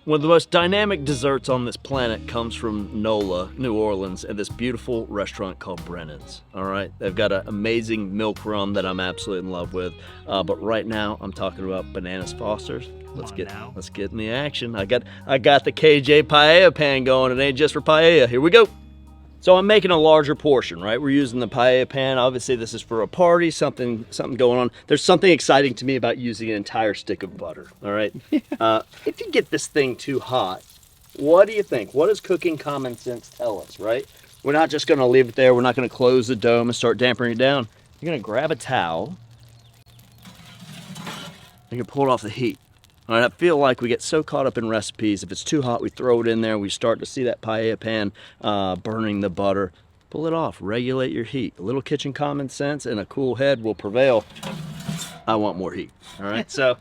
One of the most dynamic desserts on this planet comes from NOLA, New Orleans, and this beautiful restaurant called Brennan's. All right, they've got an amazing milk rum that I'm absolutely in love with. But right now, I'm talking about Bananas Foster's. Let's get in the action. I got the KJ Paella Pan going. It ain't just for paella. Here we go. So I'm making a larger portion, right? We're using the paella pan. Obviously, this is for a party, something going on. There's something exciting to me about using an entire stick of butter, all right? If you get this thing too hot, what do you think? What does cooking common sense tell us, right? We're not just gonna leave it there. We're not gonna close the dome and start dampening it down. You're gonna grab a towel. You're gonna pull it off the heat. All right, I feel like we get so caught up in recipes. If it's too hot, we throw it in there. We start to see that paella pan burning the butter. Pull it off, regulate your heat. A little kitchen common sense and a cool head will prevail. I want more heat, all right? So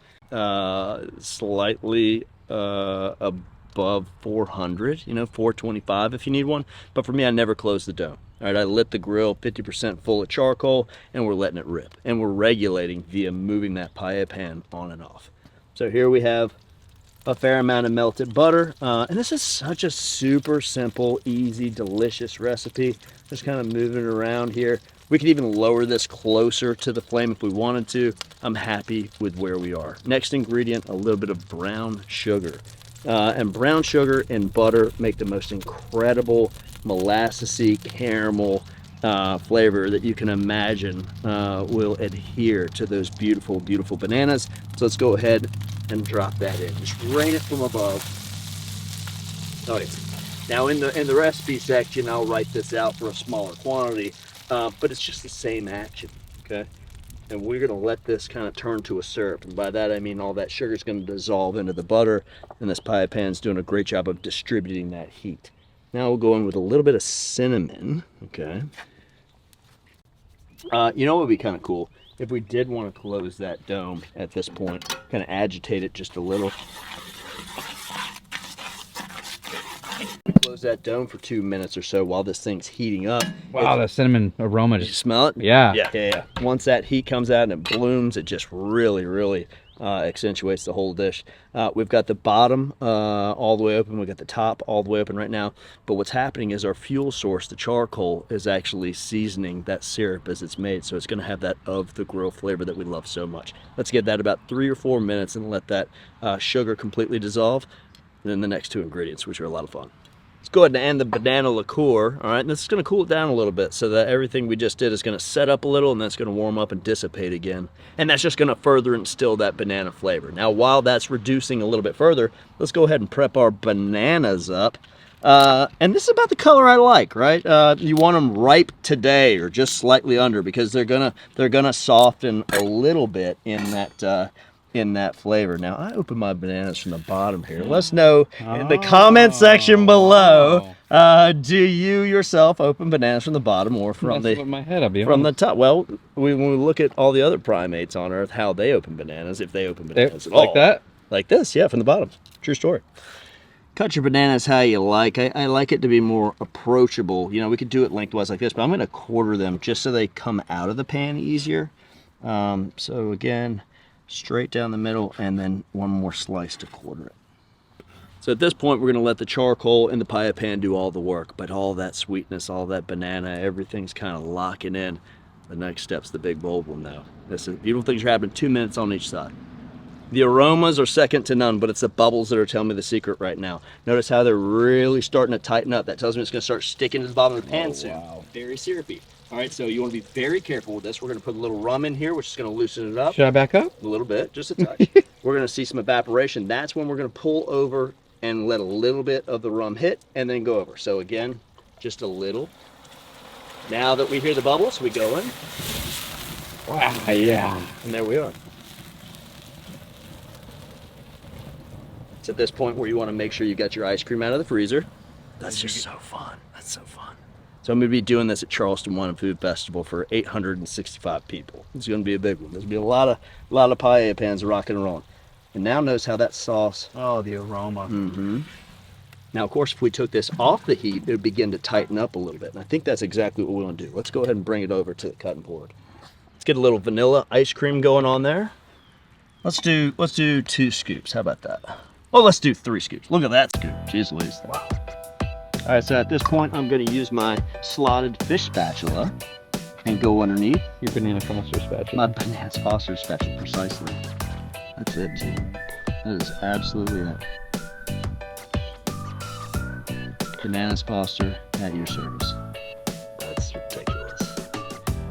slightly above 400, 425 if you need one. But for me, I never close the dome. All right, I lit the grill 50% full of charcoal and we're letting it rip. And we're regulating via moving that paella pan on and off. So here we have a fair amount of melted butter. And this is such a super simple, easy, delicious recipe. Just kind of moving it around here. We could even lower this closer to the flame if we wanted to. I'm happy with where we are. Next ingredient, a little bit of brown sugar. And brown sugar and butter make the most incredible molassesy caramel flavor that you can imagine will adhere to those beautiful, beautiful bananas. So let's go ahead and drop that in. Just rain it from above. Oh, yeah. Now in the recipe section, I'll write this out for a smaller quantity, but it's just the same action, okay? And we're gonna let this kind of turn to a syrup. And by that, I mean all that sugar is gonna dissolve into the butter, and this paella pan's doing a great job of distributing that heat. Now we'll go in with a little bit of cinnamon, okay? You know what would be kind of cool? If we did want to close that dome at this point, kind of agitate it just a little. Close that dome for 2 minutes or so while this thing's heating up. Wow, the cinnamon aroma. Did you smell it? Yeah. Yeah. Once that heat comes out and it blooms, it just really accentuates the whole dish. We've got the bottom all the way open. We've got the top all the way open right now. But what's happening is our fuel source, the charcoal, is actually seasoning that syrup as it's made. So it's going to have that of the grill flavor that we love so much. Let's give that about 3 or 4 minutes and let that sugar completely dissolve. And then the next 2 ingredients, which are a lot of fun. Let's go ahead and add the banana liqueur, all right? And this is gonna cool it down a little bit so that everything we just did is gonna set up a little and then it's gonna warm up and dissipate again. And that's just gonna further instill that banana flavor. Now, while that's reducing a little bit further, let's go ahead and prep our bananas up. And this is about the color I like, right? You want them ripe today or just slightly under because they're gonna soften a little bit in that flavor. Now, I open my bananas from the bottom here. Let us know in the comment section below. Do you yourself open bananas from the bottom or from the top? Well, when we look at all the other primates on Earth, how they open bananas, if they open bananas at all. Like that? Like this, yeah, from the bottom. True story. Cut your bananas how you like. I like it to be more approachable. We could do it lengthwise like this, but I'm going to quarter them just so they come out of the pan easier. So again, straight down the middle and then one more slice to quarter it. So at this point, we're gonna let the charcoal in the paella pan do all the work, but all that sweetness, all that banana, everything's kind of locking in. The next step's the big bold one now. This is beautiful things are happening, 2 minutes on each side. The aromas are second to none, but it's the bubbles that are telling me the secret right now. Notice how they're really starting to tighten up. That tells me it's gonna start sticking to the bottom of the pan soon. Wow. Very syrupy. All right, so you want to be very careful with this. We're going to put a little rum in here, which is going to loosen it up. Should I back up? A little bit, just a touch. We're going to see some evaporation. That's when we're going to pull over and let a little bit of the rum hit and then go over. So again, just a little. Now that we hear the bubbles, we go in. Wow, yeah. And there we are. It's at this point where you want to make sure you got your ice cream out of the freezer. That's just so fun. That's so fun. So I'm going to be doing this at Charleston Wine and Food Festival for 865 people. It's going to be a big one. There's going to be a lot of paella pans rocking and rolling. And now notice how that sauce. Oh, the aroma. Mm-hmm. Now, of course, if we took this off the heat, it would begin to tighten up a little bit. And I think that's exactly what we want to do. Let's go ahead and bring it over to the cutting board. Let's get a little vanilla ice cream going on there. Let's do 2 scoops. How about that? Oh, let's do 3 scoops. Look at that scoop. Jeez Louise. Wow. All right, so at this point, I'm gonna use my slotted fish spatula and go underneath. Your banana foster spatula. My banana foster spatula, precisely. That's it, team. That is absolutely it. Bananas Foster at your service. That's ridiculous.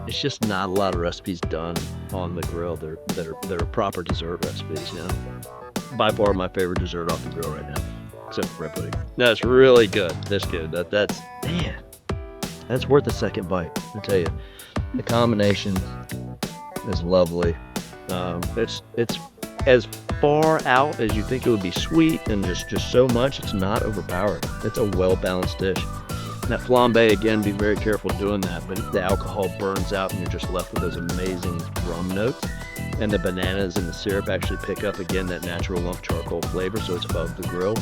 It's just not a lot of recipes done on the grill that are proper dessert recipes, you know? By far my favorite dessert off the grill right now, except for bread pudding. That's really good. That's good. Man, that's worth a second bite, I tell you. The combination is lovely. It's as far out as you think it would be sweet, and just so much, it's not overpowering. It's a well-balanced dish. That flambe, again, be very careful doing that, but the alcohol burns out and you're just left with those amazing rum notes. And the bananas and the syrup actually pick up, again, that natural lump charcoal flavor, so it's above the grill.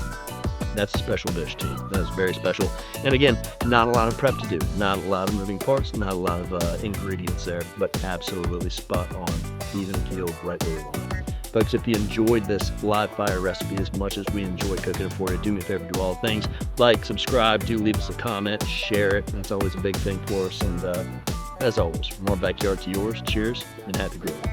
That's a special dish, team. That's very special. And again, not a lot of prep to do, not a lot of moving parts, not a lot of ingredients there, but absolutely spot on, even keeled, right where we want it. Folks, if you enjoyed this live fire recipe as much as we enjoy cooking it for you, do me a favor, do all the things. Like, subscribe, do leave us a comment, share it. That's always a big thing for us. And as always, from our backyard to yours, cheers and happy grilling.